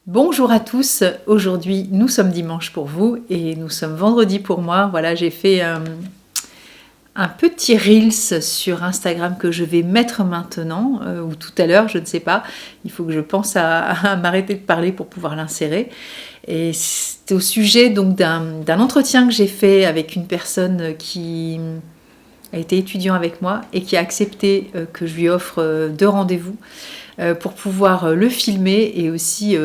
Bonjour à tous, aujourd'hui nous sommes dimanche pour vous et nous sommes vendredi pour moi. Voilà, j'ai fait un petit Reels sur Instagram que je vais mettre maintenant ou tout à l'heure, je ne sais pas. Il faut que je pense à m'arrêter de parler pour pouvoir l'insérer. Et c'est au sujet donc d'un entretien que j'ai fait avec une personne qui a été étudiant avec moi et qui a accepté que je lui offre 2 rendez-vous pour pouvoir le filmer et aussi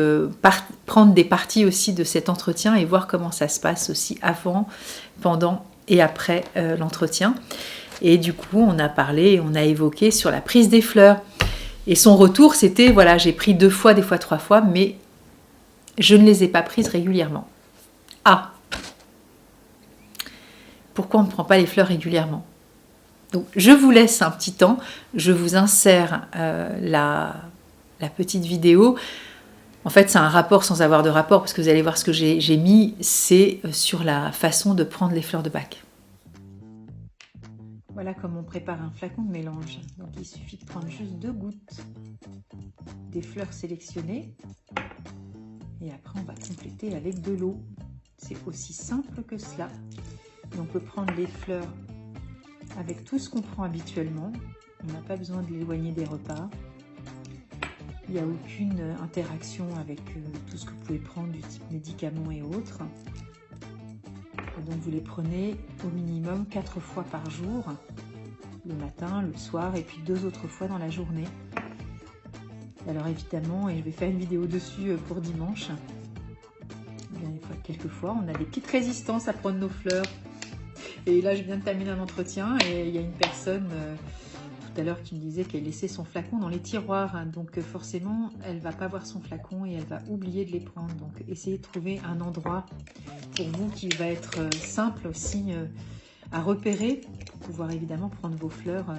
prendre des parties aussi de cet entretien et voir comment ça se passe aussi avant, pendant et après l'entretien. Et du coup, on a parlé, on a évoqué sur la prise des fleurs. Et son retour, c'était, voilà, j'ai pris 2 fois, des fois 3 fois, mais je ne les ai pas prises régulièrement. Ah, pourquoi on ne prend pas les fleurs régulièrement ? Donc, je vous laisse un petit temps, je vous insère la petite vidéo. En fait, c'est un rapport sans avoir de rapport, parce que vous allez voir ce que j'ai mis, c'est sur la façon de prendre les fleurs de Bach. Voilà comment on prépare un flacon de mélange. Donc, il suffit de prendre juste 2 gouttes des fleurs sélectionnées, et après on va compléter avec de l'eau. C'est aussi simple que cela. Et on peut prendre les fleurs avec tout ce qu'on prend habituellement, on n'a pas besoin de l'éloigner des repas. Il n'y a aucune interaction avec tout ce que vous pouvez prendre du type médicaments et autres. Et donc vous les prenez au minimum 4 fois par jour, le matin, le soir et puis 2 autres fois dans la journée. Alors évidemment, et je vais faire une vidéo dessus pour dimanche, quelquefois on a des petites résistances à prendre nos fleurs. Et là, je viens de terminer un entretien et il y a une personne tout à l'heure qui me disait qu'elle laissait son flacon dans les tiroirs. Donc forcément, elle ne va pas voir son flacon et elle va oublier de les prendre. Donc essayez de trouver un endroit pour vous qui va être simple aussi à repérer pour pouvoir évidemment prendre vos fleurs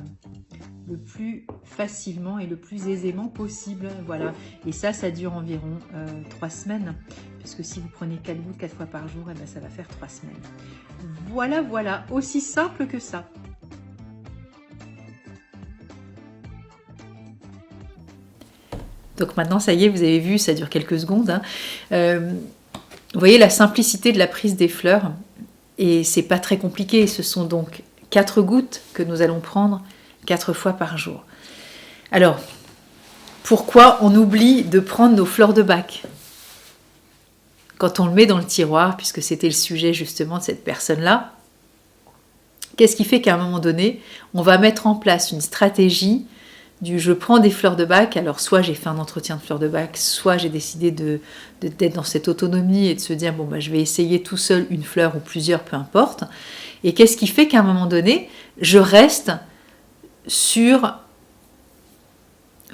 le plus facilement et le plus aisément possible. Voilà. Et ça dure environ 3 semaines. Puisque si vous prenez 4 gouttes 4 fois par jour, et bien ça va faire 3 semaines. Voilà, voilà, aussi simple que ça. Donc maintenant, ça y est, vous avez vu, ça dure quelques secondes. Hein. Vous voyez la simplicité de la prise des fleurs. Et c'est pas très compliqué. Ce sont donc 4 gouttes que nous allons prendre 4 fois par jour. Alors, pourquoi on oublie de prendre nos fleurs de Bach ? Quand on le met dans le tiroir, puisque c'était le sujet justement de cette personne-là, qu'est-ce qui fait qu'à un moment donné, on va mettre en place une stratégie du je prends des fleurs de Bach, alors soit j'ai fait un entretien de fleurs de Bach, soit j'ai décidé d'être dans cette autonomie et de se dire bon bah je vais essayer tout seul une fleur ou plusieurs, peu importe. Et qu'est-ce qui fait qu'à un moment donné, je reste sur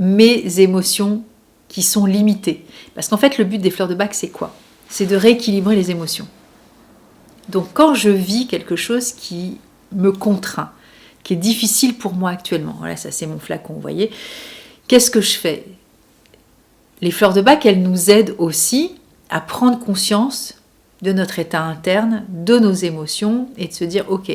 mes émotions qui sont limitées. Parce qu'en fait, le but des fleurs de Bach, c'est quoi ? C'est de rééquilibrer les émotions. Donc quand je vis quelque chose qui me contraint, qui est difficile pour moi actuellement, voilà, ça c'est mon flacon, vous voyez, qu'est-ce que je fais ? Les fleurs de Bach, elles nous aident aussi à prendre conscience de notre état interne, de nos émotions, et de se dire, ok,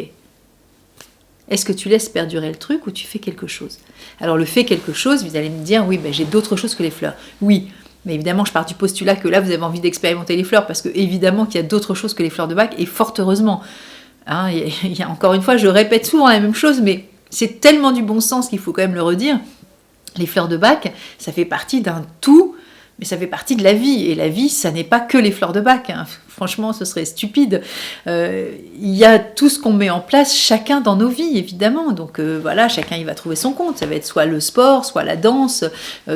est-ce que tu laisses perdurer le truc ou tu fais quelque chose ? Alors le fait quelque chose, vous allez me dire, oui, ben, j'ai d'autres choses que les fleurs. Oui, mais évidemment, je pars du postulat que là, vous avez envie d'expérimenter les fleurs, parce que évidemment qu'il y a d'autres choses que les fleurs de Bach, et fort heureusement. Hein, il y a, encore une fois, je répète souvent la même chose, mais c'est tellement du bon sens qu'il faut quand même le redire. Les fleurs de Bach, ça fait partie d'un tout, mais ça fait partie de la vie. Et la vie, ça n'est pas que les fleurs de Bach. Hein. Franchement, ce serait stupide. Il y a tout ce qu'on met en place, chacun dans nos vies, évidemment. Donc voilà, chacun il va trouver son compte. Ça va être soit le sport, soit la danse,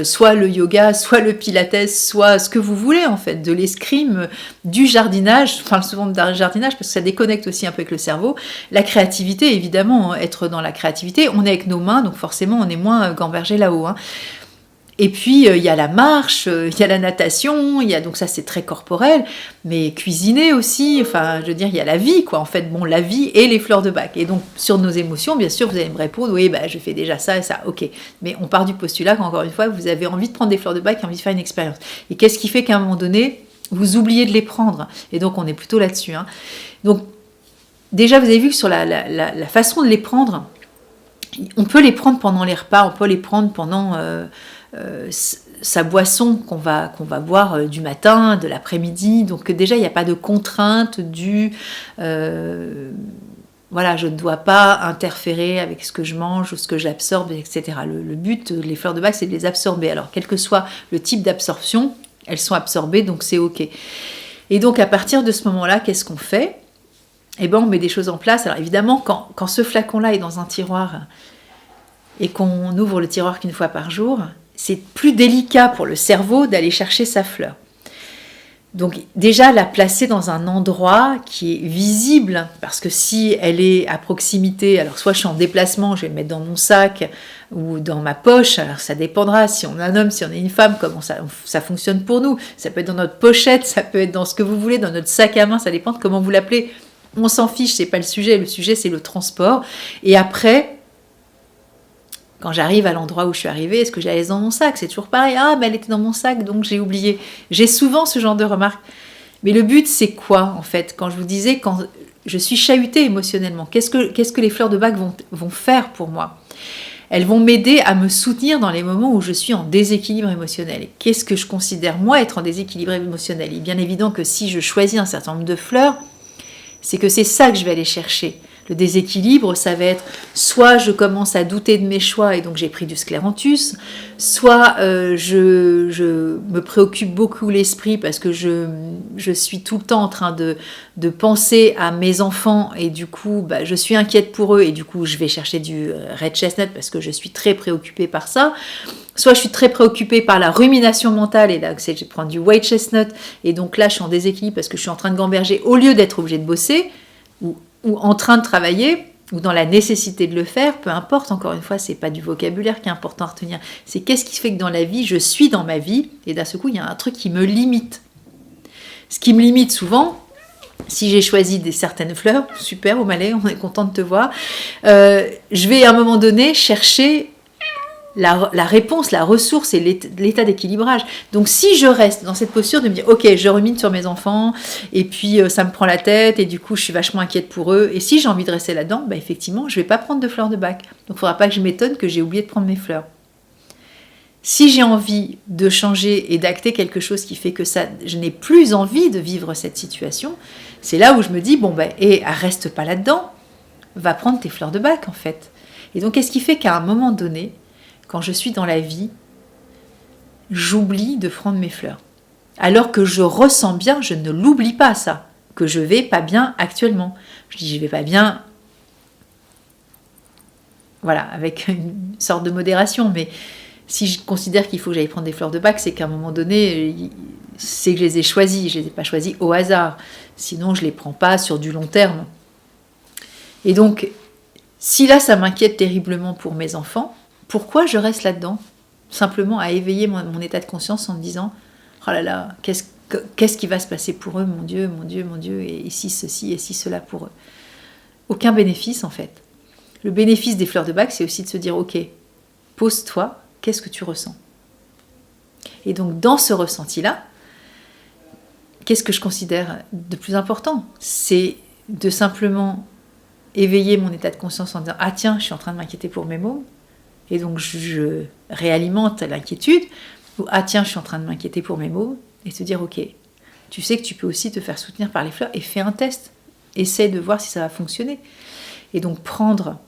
soit le yoga, soit le pilates, soit ce que vous voulez, en fait. De l'escrime, du jardinage. Enfin, souvent de jardinage, parce que ça déconnecte aussi un peu avec le cerveau. La créativité, évidemment, être dans la créativité. On est avec nos mains, donc forcément, on est moins gambergé là-haut. Hein. Et puis, il y a la marche, il y a la natation, donc ça, c'est très corporel, mais cuisiner aussi, enfin, je veux dire, il y a la vie, quoi, en fait, bon, la vie et les fleurs de Bach. Et donc, sur nos émotions, bien sûr, vous allez me répondre, oui, bah, je fais déjà ça et ça, ok. Mais on part du postulat qu'encore une fois, vous avez envie de prendre des fleurs de Bach et envie de faire une expérience. Et qu'est-ce qui fait qu'à un moment donné, vous oubliez de les prendre ? Et donc, on est plutôt là-dessus. Hein. Donc, déjà, vous avez vu que sur la façon de les prendre, on peut les prendre pendant les repas, on peut les prendre pendant sa boisson qu'on va boire du matin, de l'après-midi. Donc déjà, il n'y a pas de contrainte voilà, je ne dois pas interférer avec ce que je mange ou ce que j'absorbe, etc. Le but, les fleurs de bac, c'est de les absorber. Alors, quel que soit le type d'absorption, elles sont absorbées, donc c'est OK. Et donc, à partir de ce moment-là, qu'est-ce qu'on fait? Eh bien, on met des choses en place. Alors, évidemment, quand ce flacon-là est dans un tiroir et qu'on ouvre le tiroir qu'une fois par jour, c'est plus délicat pour le cerveau d'aller chercher sa fleur. Donc déjà la placer dans un endroit qui est visible, parce que si elle est à proximité, alors soit je suis en déplacement, je vais le mettre dans mon sac ou dans ma poche, alors ça dépendra, si on est un homme, si on est une femme, comment ça fonctionne pour nous. Ça peut être dans notre pochette, ça peut être dans ce que vous voulez, dans notre sac à main, ça dépend de comment vous l'appelez. On s'en fiche, c'est pas le sujet c'est le transport. Et après, quand j'arrive à l'endroit où je suis arrivée, est-ce que j'ai la laisse dans mon sac? C'est toujours pareil. Ah, mais elle était dans mon sac, donc j'ai oublié. J'ai souvent ce genre de remarques. Mais le but, c'est quoi, en fait? Quand je vous disais, quand je suis chahutée émotionnellement, qu'est-ce que les fleurs de bac vont faire pour moi? Elles vont m'aider à me soutenir dans les moments où je suis en déséquilibre émotionnel. Et qu'est-ce que je considère, moi, être en déséquilibre émotionnel? Il est bien évident que si je choisis un certain nombre de fleurs, c'est que c'est ça que je vais aller chercher. Le déséquilibre, ça va être soit je commence à douter de mes choix et donc j'ai pris du scléranthus, soit je me préoccupe beaucoup l'esprit parce que je suis tout le temps en train de penser à mes enfants et du coup je suis inquiète pour eux et du coup je vais chercher du red chestnut parce que je suis très préoccupée par ça. Soit je suis très préoccupée par la rumination mentale et là je vais prendre du white chestnut et donc là je suis en déséquilibre parce que je suis en train de gamberger au lieu d'être obligée de bosser ou en train de travailler, ou dans la nécessité de le faire, peu importe, encore une fois, c'est pas du vocabulaire qui est important à retenir, c'est qu'est-ce qui fait que dans la vie, je suis dans ma vie, et d'un seul coup, il y a un truc qui me limite. Ce qui me limite souvent, si j'ai choisi certaines fleurs, super, au Malais, on est content de te voir, je vais à un moment donné chercher la réponse, la ressource et l'état d'équilibrage. Donc si je reste dans cette posture de me dire ok, je rumine sur mes enfants et puis ça me prend la tête et du coup je suis vachement inquiète pour eux et si j'ai envie de rester là-dedans, effectivement je vais pas prendre de fleurs de bac. Donc il ne faudra pas que je m'étonne que j'ai oublié de prendre mes fleurs. Si j'ai envie de changer et d'acter quelque chose qui fait que je n'ai plus envie de vivre cette situation, c'est là où je me dis reste pas là-dedans, va prendre tes fleurs de bac en fait. Et donc qu'est-ce qui fait qu'à un moment donné, quand je suis dans la vie, j'oublie de prendre mes fleurs. Alors que je ressens bien, je ne l'oublie pas ça, que je vais pas bien actuellement. Je dis je vais pas bien, voilà, avec une sorte de modération, mais si je considère qu'il faut que j'aille prendre des fleurs de bac, c'est qu'à un moment donné, c'est que je les ai choisies, je les ai pas choisies au hasard. Sinon, je les prends pas sur du long terme. Et donc, si là, ça m'inquiète terriblement pour mes enfants, pourquoi je reste là-dedans? Simplement à éveiller mon état de conscience en me disant oh là là, qu'est-ce qui va se passer pour eux, mon Dieu, mon Dieu, mon Dieu, et si ceci, et si cela pour eux. Aucun bénéfice en fait. Le bénéfice des fleurs de bac, c'est aussi de se dire ok, pose-toi, qu'est-ce que tu ressens? Et donc dans ce ressenti-là, qu'est-ce que je considère de plus important? C'est de simplement éveiller mon état de conscience en disant ah tiens, je suis en train de m'inquiéter pour mes mômes. Et donc je réalimente l'inquiétude, ou ah tiens, je suis en train de m'inquiéter pour mes mots, et se dire ok, tu sais que tu peux aussi te faire soutenir par les fleurs, et fais un test, essaie de voir si ça va fonctionner. Et donc prendre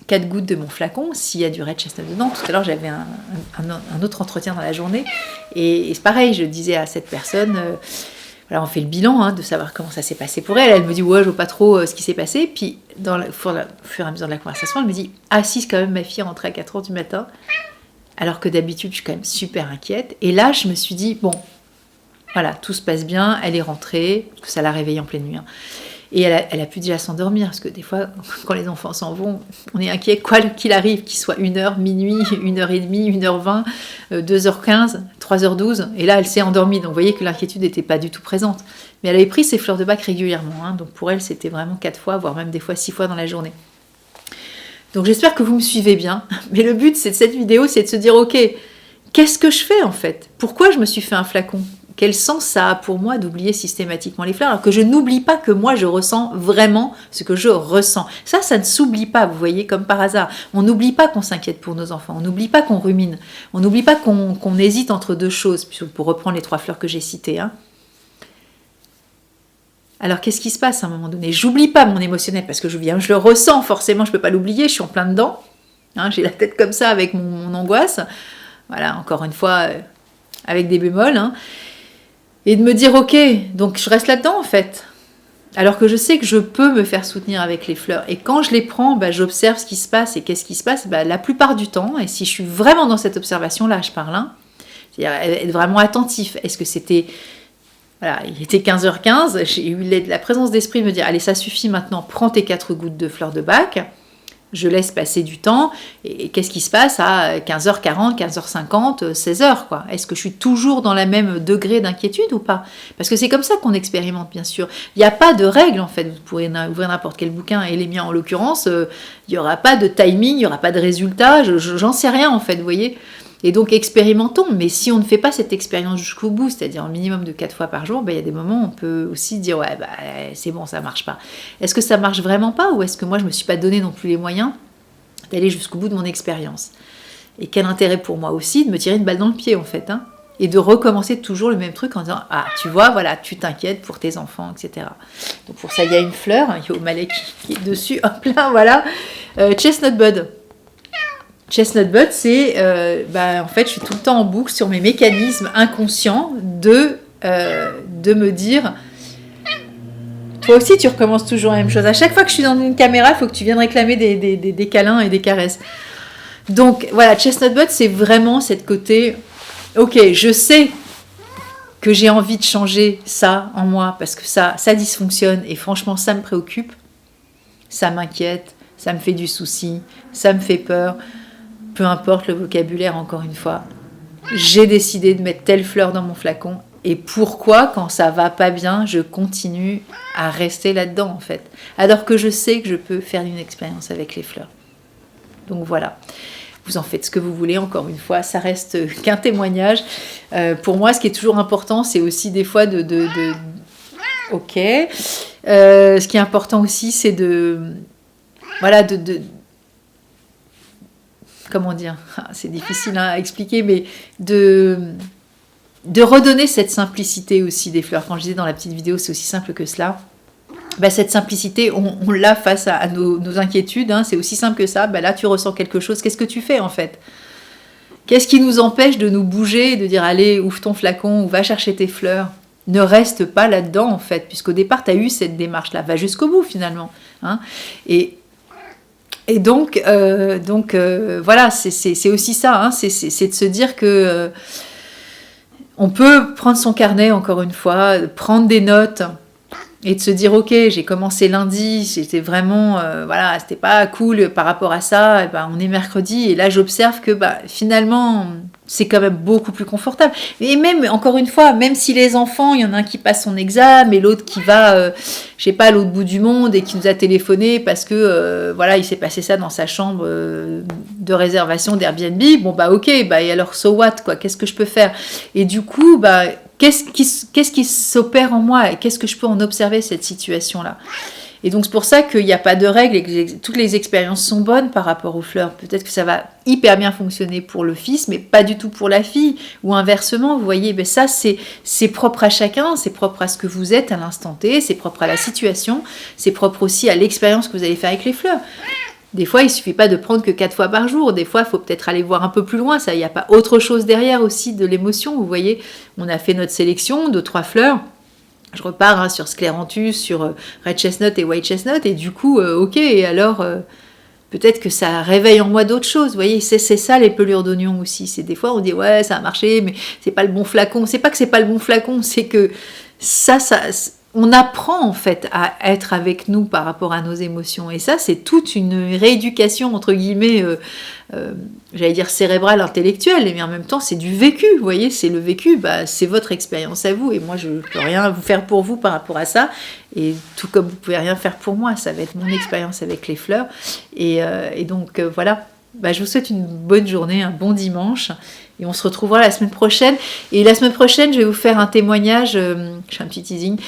4 gouttes de mon flacon, s'il y a du red chestnut dedans. Tout à l'heure j'avais un autre entretien dans la journée, et c'est pareil, je disais à cette personne, voilà, on fait le bilan de savoir comment ça s'est passé pour elle. Elle me dit ouais, je vois pas trop ce qui s'est passé. Puis au fur et à mesure de la conversation, elle me dit ah si, quand même ma fille est rentrée à 4h du matin, alors que d'habitude je suis quand même super inquiète. Et là je me suis dit bon, voilà, tout se passe bien, elle est rentrée, parce que ça l'a réveillée en pleine nuit. Et elle a pu déjà s'endormir, parce que des fois, quand les enfants s'en vont, on est inquiet, quoi qu'il arrive, qu'il soit 1h, minuit, 1h30, 1h20, 2h15, 3h12, et là, elle s'est endormie. Donc, vous voyez que l'inquiétude n'était pas du tout présente. Mais elle avait pris ses fleurs de bac régulièrement, donc pour elle, c'était vraiment 4 fois, voire même des fois 6 fois dans la journée. Donc, j'espère que vous me suivez bien. Mais le but de cette vidéo, c'est de se dire, ok, qu'est-ce que je fais en fait? Pourquoi je me suis fait un flacon? Quel sens ça a pour moi d'oublier systématiquement les fleurs, alors que je n'oublie pas que moi je ressens vraiment ce que je ressens. Ça ne s'oublie pas, vous voyez, comme par hasard. On n'oublie pas qu'on s'inquiète pour nos enfants, on n'oublie pas qu'on rumine, on n'oublie pas qu'on hésite entre deux choses, pour reprendre les 3 fleurs que j'ai citées. Alors qu'est-ce qui se passe à un moment donné? J'oublie pas mon émotionnel, parce que je le ressens forcément, je ne peux pas l'oublier, je suis en plein dedans. J'ai la tête comme ça avec mon angoisse. Voilà, encore une fois, avec des bémols. Et de me dire, ok, donc je reste là-dedans en fait. Alors que je sais que je peux me faire soutenir avec les fleurs. Et quand je les prends, j'observe ce qui se passe. Et qu'est-ce qui se passe? La plupart du temps, et si je suis vraiment dans cette observation-là, je parle, c'est-à-dire être vraiment attentif. Est-ce que c'était... Voilà, il était 15h15, j'ai eu la présence d'esprit de me dire, allez, ça suffit maintenant, prends tes 4 gouttes de fleurs de bac. Je laisse passer du temps, et qu'est-ce qui se passe à 15h40, 15h50, 16h, quoi? Est-ce que je suis toujours dans le même degré d'inquiétude ou pas? Parce que c'est comme ça qu'on expérimente, bien sûr. Il n'y a pas de règle, en fait. Vous pourrez ouvrir n'importe quel bouquin, et les miens en l'occurrence, il n'y aura pas de timing, il n'y aura pas de résultat, j'en sais rien, en fait, vous voyez? Et donc expérimentons, mais si on ne fait pas cette expérience jusqu'au bout, c'est-à-dire un minimum de 4 fois par jour, il y a des moments où on peut aussi dire ouais, c'est bon, ça marche pas. Est-ce que ça marche vraiment pas, ou est-ce que moi je me suis pas donné non plus les moyens d'aller jusqu'au bout de mon expérience? Et quel intérêt pour moi aussi de me tirer une balle dans le pied en fait, et de recommencer toujours le même truc en disant ah tu vois, voilà, tu t'inquiètes pour tes enfants, etc. Donc pour ça il y a une fleur, il y a O'Malley qui est dessus, hop là, voilà, Chestnut Bud. Chestnut Bud, c'est, en fait, je suis tout le temps en boucle sur mes mécanismes inconscients de me dire, toi aussi, tu recommences toujours la même chose. À chaque fois que je suis dans une caméra, il faut que tu viennes réclamer des câlins et des caresses. Donc, voilà, Chestnut Bud, c'est vraiment cette côté, ok, je sais que j'ai envie de changer ça en moi, parce que ça dysfonctionne, et franchement, ça me préoccupe, ça m'inquiète, ça me fait du souci, ça me fait peur. Peu importe le vocabulaire, encore une fois, j'ai décidé de mettre telle fleur dans mon flacon. Et pourquoi, quand ça va pas bien, je continue à rester là-dedans, en fait, alors que je sais que je peux faire une expérience avec les fleurs. Donc voilà, vous en faites ce que vous voulez, encore une fois, ça reste qu'un témoignage. Pour moi, ce qui est toujours important, c'est aussi des fois Ok. Ce qui est important aussi, c'est comment dire, c'est difficile à expliquer, mais de redonner cette simplicité aussi des fleurs. Quand je disais dans la petite vidéo, c'est aussi simple que cela. Cette simplicité, on l'a face à nos inquiétudes, c'est aussi simple que ça. Là, tu ressens quelque chose, qu'est-ce que tu fais en fait? Qu'est-ce qui nous empêche de nous bouger, de dire allez, ouvre ton flacon ou va chercher tes fleurs? Ne reste pas là-dedans en fait, puisqu'au départ, tu as eu cette démarche-là. Va jusqu'au bout finalement. Et donc, voilà, c'est aussi ça, c'est de se dire que on peut prendre son carnet, encore une fois, prendre des notes et de se dire, ok, j'ai commencé lundi, c'était vraiment, c'était pas cool par rapport à ça, et on est mercredi, et là j'observe que finalement, c'est quand même beaucoup plus confortable. Et même, encore une fois, même si les enfants, il y en a un qui passe son examen, et l'autre qui va, je sais pas, à l'autre bout du monde, et qui nous a téléphoné parce que, il s'est passé ça dans sa chambre de réservation d'Airbnb, ok, et alors, so what, quoi, qu'est-ce que je peux faire? Et du coup, qu'est-ce qui s'opère en moi, et qu'est-ce que je peux en observer cette situation-là? Et donc c'est pour ça qu'il n'y a pas de règles et que toutes les expériences sont bonnes par rapport aux fleurs. Peut-être que ça va hyper bien fonctionner pour le fils, mais pas du tout pour la fille, ou inversement, vous voyez, ça c'est propre à chacun, c'est propre à ce que vous êtes à l'instant T, c'est propre à la situation, c'est propre aussi à l'expérience que vous allez faire avec les fleurs. Des fois, il ne suffit pas de prendre que 4 fois par jour. Des fois, il faut peut-être aller voir un peu plus loin. Il n'y a pas autre chose derrière aussi de l'émotion. Vous voyez, on a fait notre sélection de 3 fleurs. Je repars sur Scléranthus, sur Red Chestnut et White Chestnut. Et du coup, ok, et alors, peut-être que ça réveille en moi d'autres choses. Vous voyez, c'est ça les pelures d'oignon aussi. C'est des fois, on dit, ouais, ça a marché, mais c'est pas le bon flacon. C'est pas que c'est pas le bon flacon, c'est que on apprend en fait à être avec nous par rapport à nos émotions. Et ça, c'est toute une rééducation, entre guillemets, j'allais dire cérébrale, intellectuelle, mais en même temps, c'est du vécu. Vous voyez, c'est le vécu, c'est votre expérience à vous. Et moi, je ne peux rien vous faire pour vous par rapport à ça. Et tout comme vous ne pouvez rien faire pour moi, ça va être mon expérience avec les fleurs. Et donc, voilà. je vous souhaite une bonne journée, un bon dimanche. Et on se retrouvera la semaine prochaine. Et la semaine prochaine, je vais vous faire un témoignage, je fais un petit teasing,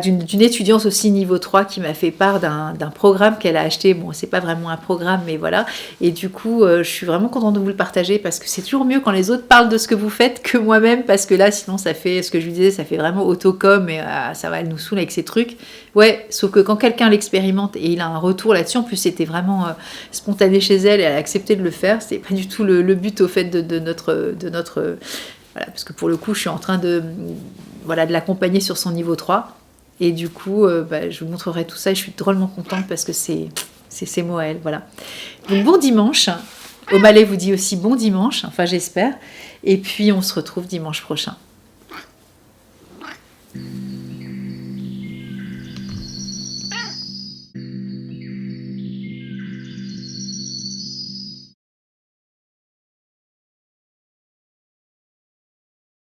d'une étudiante aussi niveau 3 qui m'a fait part d'un programme qu'elle a acheté. Bon, c'est pas vraiment un programme, mais voilà. Et du coup, je suis vraiment contente de vous le partager parce que c'est toujours mieux quand les autres parlent de ce que vous faites que moi-même, parce que là, sinon, ça fait, ce que je lui disais, ça fait vraiment autocom et ça va, elle nous saoule avec ces trucs. Ouais, sauf que quand quelqu'un l'expérimente et il a un retour là-dessus, en plus, c'était vraiment spontané chez elle et elle a accepté de le faire. C'est pas du tout le but, au fait, de notre voilà, parce que pour le coup, je suis en train de l'accompagner sur son niveau 3. Et du coup, je vous montrerai tout ça et je suis drôlement contente parce que c'est ses mots à elle. Voilà. Donc bon dimanche. Au Malais vous dit aussi bon dimanche, enfin j'espère. Et puis on se retrouve dimanche prochain.